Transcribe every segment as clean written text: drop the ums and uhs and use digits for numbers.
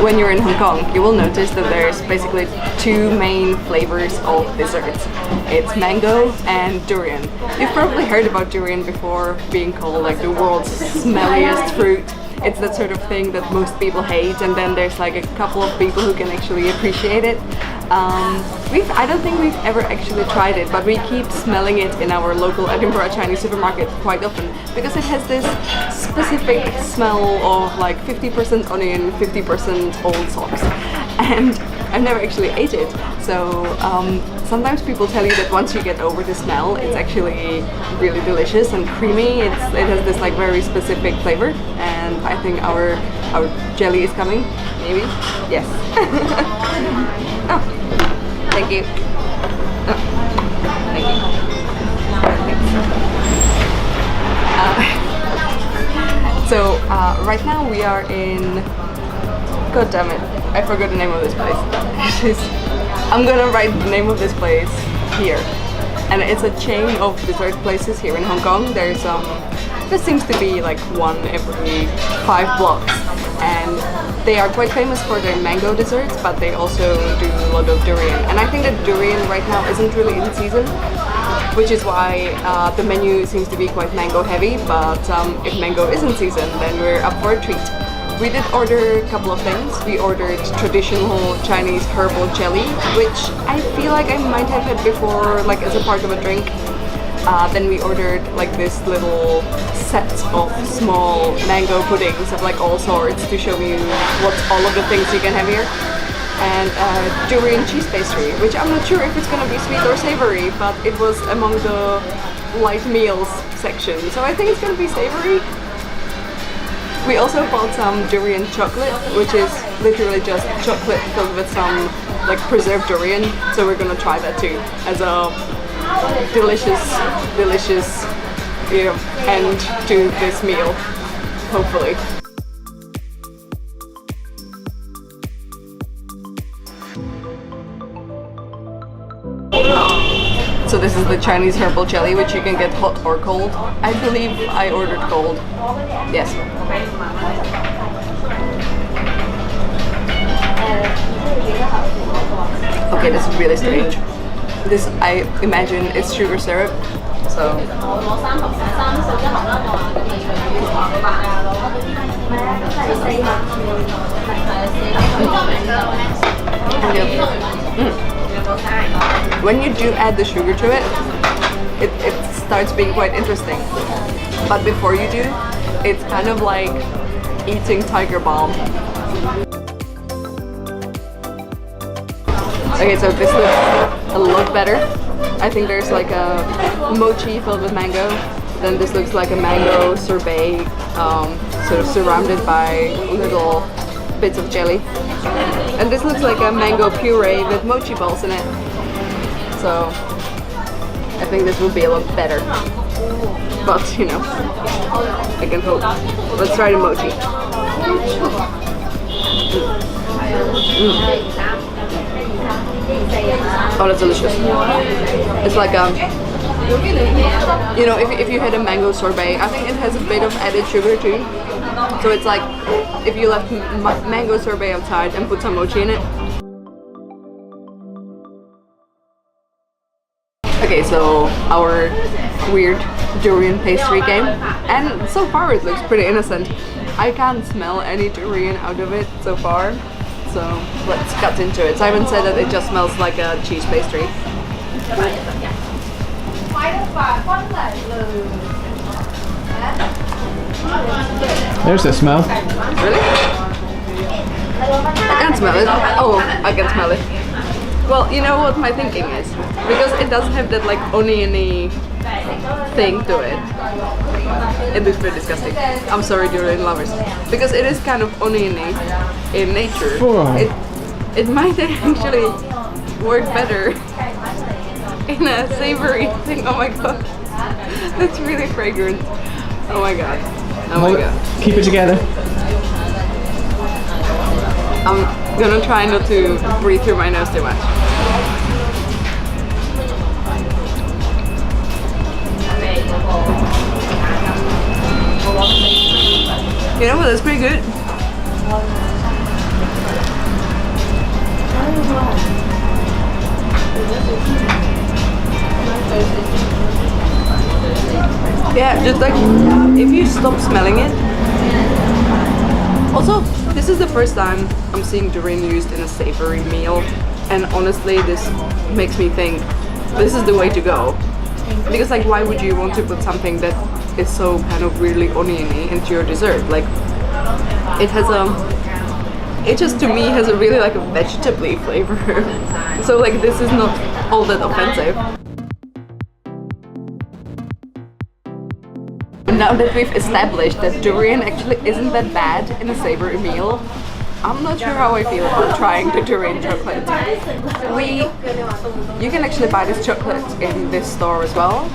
When you're in Hong Kong, you will notice that there's basically two main flavors of desserts. It's mango and durian. You've probably heard about durian before being called like the world's smelliest fruit. It's that sort of thing that most people hate, and then there's like a couple of people who can actually appreciate it. I don't think we've ever actually tried it, but we keep smelling it in our local Edinburgh Chinese supermarket quite often because it has this specific smell of like 50% onion, 50% old socks. And I've never actually ate it, so sometimes people tell you that once you get over the smell, it's actually really delicious and creamy. It has this like very specific flavor, and I think our jelly is coming. Maybe? Yes. Oh, thank you. Oh, thank you. Thanks. So right now we are in. God damn it, I forgot the name of this place. I'm gonna write the name of this place here. And it's a chain of dessert places here in Hong Kong. There seems to be like one every 5 blocks. And they are quite famous for their mango desserts, but they also do a lot of durian. And I think that durian right now isn't really in season, which is why the menu seems to be quite mango heavy. But if mango is in season, then we're up for a treat. We did order a couple of things. We ordered traditional Chinese herbal jelly, which I feel like I might have had before, like as a part of a drink. Then we ordered like this little set of small mango puddings of like all sorts to show you what all of the things you can have here. And durian cheese pastry, which I'm not sure if it's gonna be sweet or savory, but it was among the light meals section, so I think it's gonna be savory. We also bought some durian chocolate, which is literally just chocolate filled with some like preserved durian. So we're gonna try that too as a delicious, end to this meal, hopefully. So this is the Chinese herbal jelly, which you can get hot or cold. I believe I ordered cold. Yes. Okay, this is really strange. This, I imagine, is sugar syrup. So. When you do add the sugar to it, it starts being quite interesting. But before you do, it's kind of like eating tiger balm. Okay, so this looks a lot better. I think there's like a mochi filled with mango. Then this looks like a mango sorbet, sort of surrounded by little bits of jelly. And this looks like a mango puree with mochi balls in it. So I think this will be a lot better. But you know, I can hope. Let's try the mochi. Oh, that's delicious. It's like you know, if you had a mango sorbet, I think it has a bit of added sugar too. So it's like if you left mango sorbet outside and put some mochi in it. Okay, so our weird durian pastry came, and so far it looks pretty innocent. I can't smell any durian out of it so far, so let's cut into it. Simon said that it just smells like a cheese pastry. There's the smell. Really? I can smell it. Oh, I can smell it. Well, you know what my thinking is? Because it doesn't have that like oniony thing to it. It looks pretty disgusting. I'm sorry, durian lovers. Because it is kind of oniony in nature. It might actually work better in a savory thing. Oh my god. That's really fragrant. Oh my god. Oh my god. Keep it together. I'm gonna try not to breathe through my nose too much. You know what, that's pretty good. if you stop smelling it. Also, this is the first time I'm seeing durian used in a savory meal, and honestly this makes me think this is the way to go. Because like, why would you want to put something that is so kind of weirdly oniony into your dessert? Like, it has it just to me has a really like a vegetable flavor. So like, this is not all that offensive. Now that we've established that durian actually isn't that bad in a savory meal, I'm not sure how I feel about trying the durian chocolate. You can actually buy this chocolate in this store as well.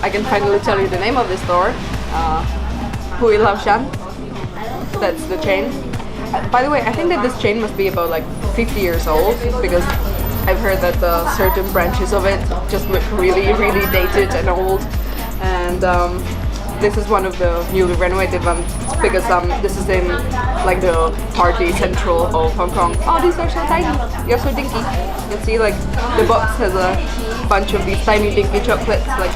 I can finally tell you the name of this store. Hui Lau Shan. That's the chain. By the way, I think that this chain must be about like 50 years old, because I've heard that certain branches of it just look really, really dated and old. And this is one of the newly renovated ones, because this is in like the party central of Hong Kong. Oh, these are so tiny. You're so dinky. You see, like, the box has a bunch of these tiny dinky chocolates, like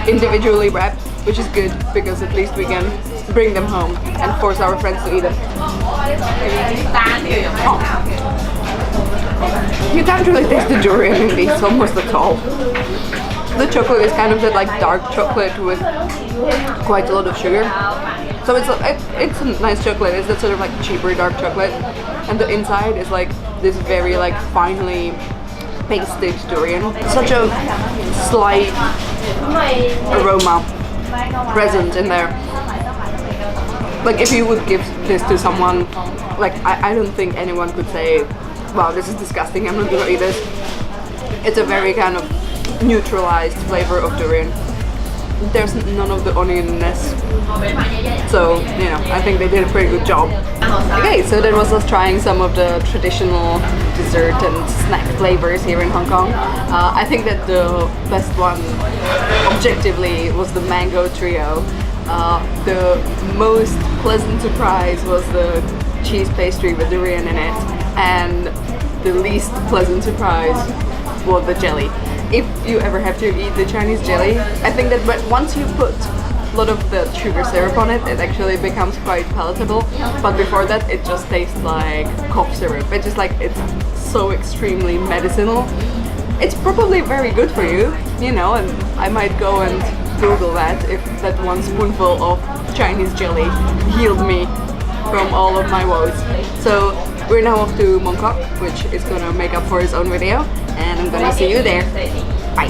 individually wrapped, which is good because at least we can bring them home and force our friends to eat them. Oh. You can't really taste the durian in these almost at all. The chocolate is kind of that like dark chocolate with quite a lot of sugar. So it's a nice chocolate. It's that sort of like cheaper dark chocolate, and the inside is like this very like finely pasted durian. Such a slight aroma present in there. Like, if you would give this to someone, like I don't think anyone could say, wow, this is disgusting, I'm not gonna eat this. It's a very kind of neutralized flavor of durian. There's none of the onionness, so you know, I think they did a pretty good job. Okay, so that was us trying some of the traditional dessert and snack flavors here in Hong Kong. I think that the best one objectively was the mango trio. The most pleasant surprise was the cheese pastry with durian in it, and the least pleasant surprise was the jelly. If you ever have to eat the Chinese jelly, I think that once you put a lot of the sugar syrup on it, it actually becomes quite palatable. But before that, it just tastes like cough syrup. It's just like, it's so extremely medicinal. It's probably very good for you, you know, and I might go and Google that if that one spoonful of Chinese jelly healed me from all of my woes. So we're now off to Mongkok, which is gonna make up for his own video, and I'm gonna see you there. Bye.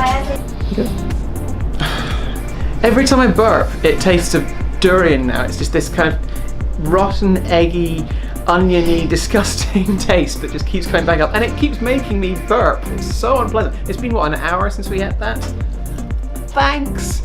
Every time I burp, it tastes of durian now. It's just this kind of rotten, eggy, oniony, disgusting taste that just keeps coming back up, and it keeps making me burp. It's so unpleasant. It's been, what, an hour since we had that? Thanks.